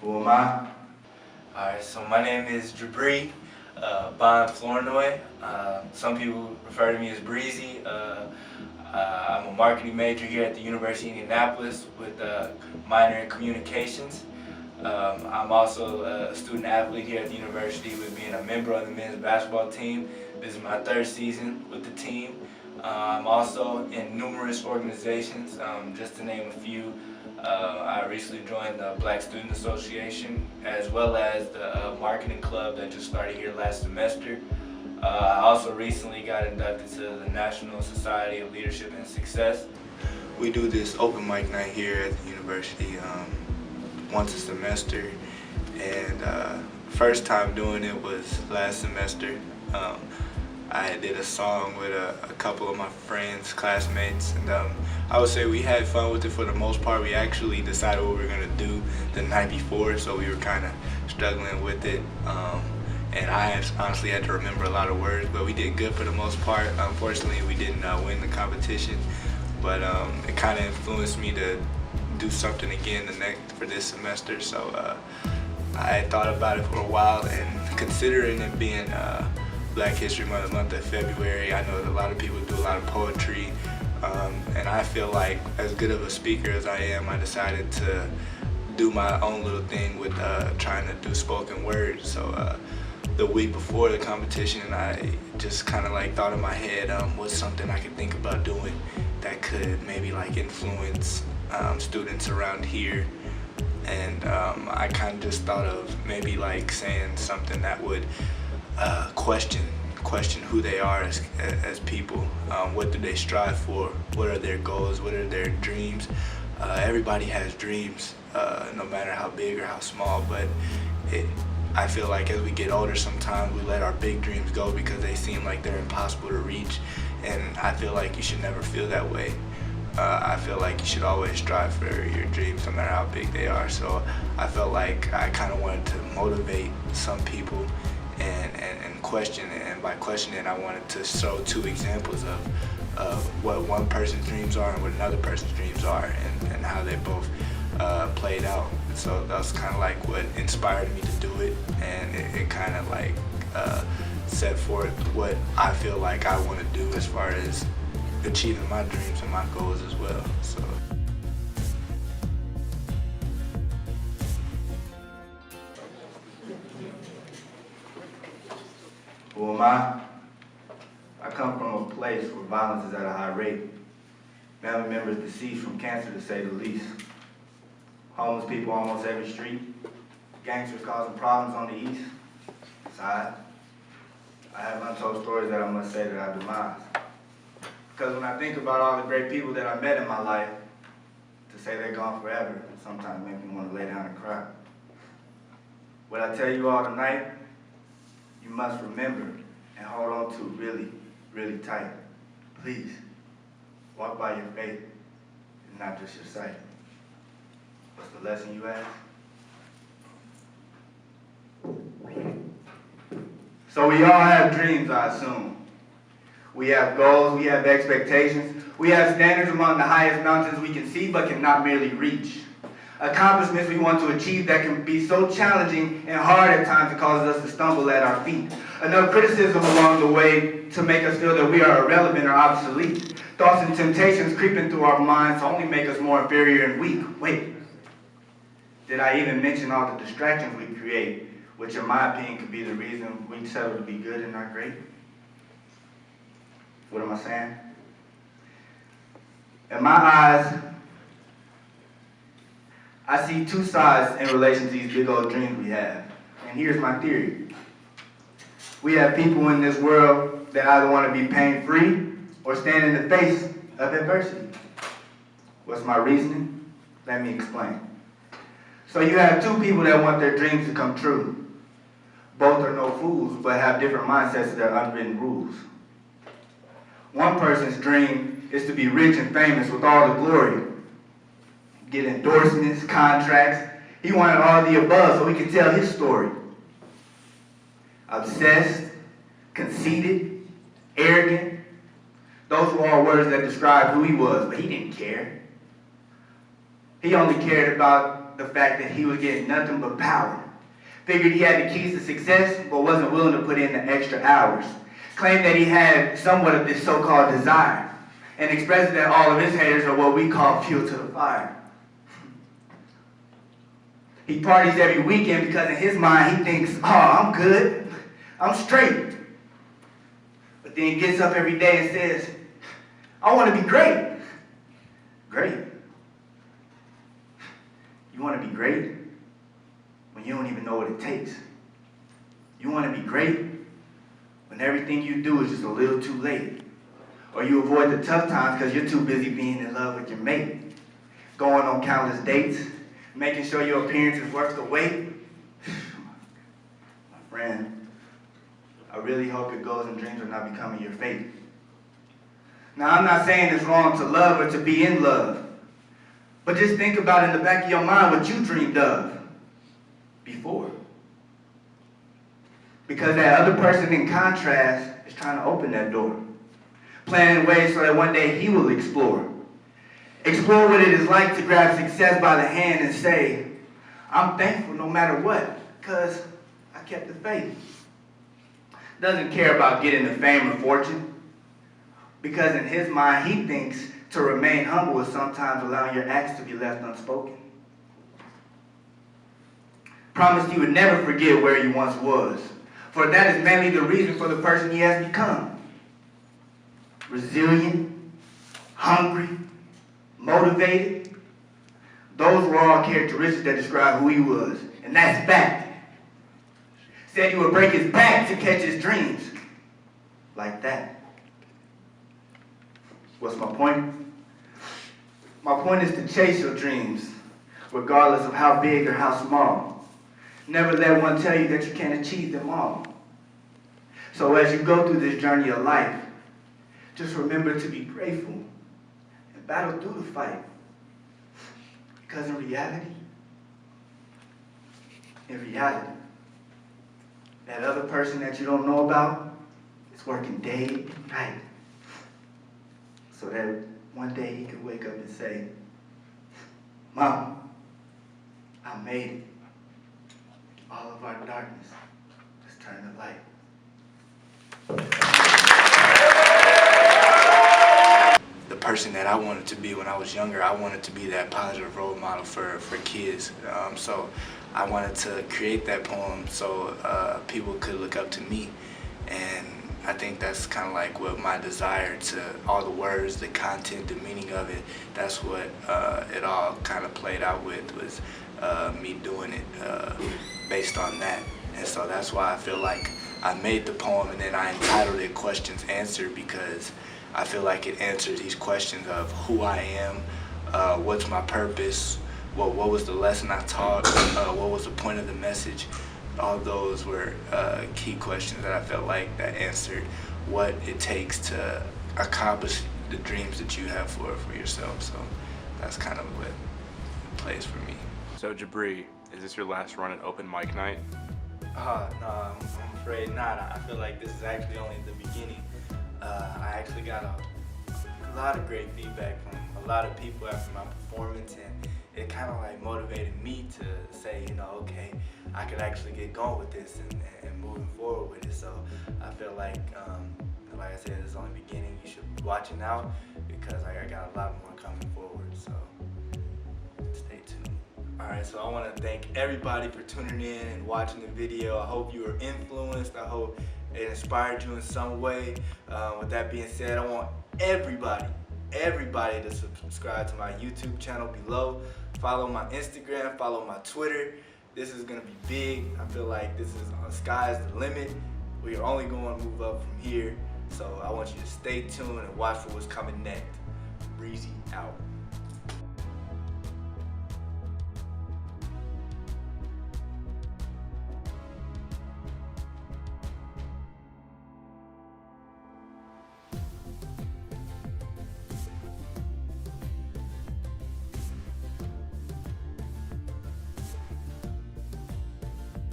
Who am I? Alright, so my name is J-Breezey, Bond-Flournoy. Some people refer to me as Breezy. I'm a marketing major here at the University of Indianapolis with a minor in communications. I'm also a student athlete here at the university with being a member of the men's basketball team. This is my third season with the team. I'm also in numerous organizations, just to name a few. I recently joined the Black Student Association as well as the marketing club that just started here last semester. I also recently got inducted to the National Society of Leadership and Success. We do this open mic night here at the university once a semester, and first time doing it was last semester. I did a song with a couple of my friends, classmates, and I would say we had fun with it for the most part. We actually decided what we were going to do the night before, so we were kind of struggling with it. And I honestly had to remember a lot of words, but we did good for the most part. Unfortunately, we didn't win the competition, but it kind of influenced me to do something again for this semester. So I had thought about it for a while, and considering it being Black History Month, the month of February, I know that a lot of people do a lot of poetry, and I feel like as good of a speaker as I am, I decided to do my own little thing with trying to do spoken word. So the week before the competition, I just kind of like thought in my head, what's something I could think about doing that could maybe like influence students around here. And I kind of just thought of maybe like saying something that would question who they are as people. What do they strive for? What are their goals? What are their dreams? Everybody has dreams, no matter how big or how small, but I feel like as we get older, sometimes we let our big dreams go because they seem like they're impossible to reach, and I feel like you should never feel that way. I feel like you should always strive for your dreams, no matter how big they are. So I felt like I kind of wanted to motivate some people and question, and by questioning, I wanted to show two examples of what one person's dreams are and what another person's dreams are, and how they both played out. So that's kind of like what inspired me to do it, and it kind of like set forth what I feel like I want to do as far as achieving my dreams and my goals as well. So. Who am I? I come from a place where violence is at a high rate. Family members deceased from cancer, to say the least. Homeless people almost every street. Gangsters causing problems on the east side. I have untold stories that I must say that I demise. Because when I think about all the great people that I met in my life, to say they're gone forever sometimes makes me want to lay down and cry. What I tell you all tonight, you must remember and hold on to really, really tight. Please, walk by your faith and not just your sight. What's the lesson, you ask? So we all have dreams, I assume. We have goals, we have expectations, we have standards among the highest mountains we can see but cannot merely reach. Accomplishments we want to achieve that can be so challenging and hard at times it causes us to stumble at our feet. Enough criticism along the way to make us feel that we are irrelevant or obsolete. Thoughts and temptations creeping through our minds to only make us more inferior and weak. Wait, did I even mention all the distractions we create, which in my opinion could be the reason we settle to be good and not great? What am I saying? In my eyes, I see two sides in relation to these big old dreams we have. And here's my theory. We have people in this world that either want to be pain-free or stand in the face of adversity. What's my reasoning? Let me explain. So you have two people that want their dreams to come true. Both are no fools, but have different mindsets to their unwritten rules. One person's dream is to be rich and famous with all the glory. Get endorsements, contracts. He wanted all the above so he could tell his story. Obsessed, conceited, arrogant. Those were all words that described who he was, but he didn't care. He only cared about the fact that he was getting nothing but power. Figured he had the keys to success, but wasn't willing to put in the extra hours. Claimed that he had somewhat of this so-called desire, and expressed that all of his haters are what we call fuel to the fire. He parties every weekend because in his mind he thinks, oh, I'm good, I'm straight. But then he gets up every day and says, I want to be great. Great? You want to be great when you don't even know what it takes? You want to be great when everything you do is just a little too late? Or you avoid the tough times because you're too busy being in love with your mate, going on countless dates, making sure your appearance is worth the wait? My friend, I really hope your goals and dreams are not becoming your fate. Now, I'm not saying it's wrong to love or to be in love, but just think about in the back of your mind what you dreamed of before. Because that other person, in contrast, is trying to open that door, planning ways so that one day he will explore. Explore what it is like to grab success by the hand and say, I'm thankful no matter what, because I kept the faith. Doesn't care about getting the fame or fortune, because in his mind he thinks to remain humble is sometimes allowing your acts to be left unspoken. Promised he would never forget where he once was, for that is mainly the reason for the person he has become. Resilient, hungry, motivated. Those were all characteristics that describe who he was, and that's fact. Said he would break his back to catch his dreams. Like that. What's my point? My point is to chase your dreams, regardless of how big or how small. Never let one tell you that you can't achieve them all. So as you go through this journey of life, just remember to be grateful and battle through the fight. Because in reality, that other person that you don't know about is working day and night. So that one day he could wake up and say, Mom, I made it. All of our darkness has turned to light. The person that I wanted to be when I was younger, I wanted to be that positive role model for kids. So I wanted to create that poem so people could look up to me. And I think that's kind of like what my desire to all the words, the content, the meaning of it, that's what it all kind of played out with, was me doing it based on that. And so that's why I feel like I made the poem and then I entitled it Questions Answered, because I feel like it answers these questions of who I am, what's my purpose, what was the lesson I taught, what was the point of the message. All those were key questions that I felt like that answered what it takes to accomplish the dreams that you have for yourself. So that's kind of what it plays for me. So J-Breezey, is this your last run at open mic night? No, I'm afraid not. I feel like this is actually only the beginning. I actually got a lot of great feedback from a lot of people after my performance, and it kind of like motivated me to say, you know, okay, I could actually get going with this and moving forward with it. So I feel like I said, it's only the beginning. You should be watching out because I got a lot more coming forward. So stay tuned. Alright, so I want to thank everybody for tuning in and watching the video. I hope you were influenced. I hope it inspired you in some way. With that being said, I want everybody to subscribe to my YouTube channel below. Follow my Instagram, follow my Twitter. This is going to be big. I feel like this is sky's the limit. We're only going to move up from here. So I want you to stay tuned and watch for what's coming next. Breezy out.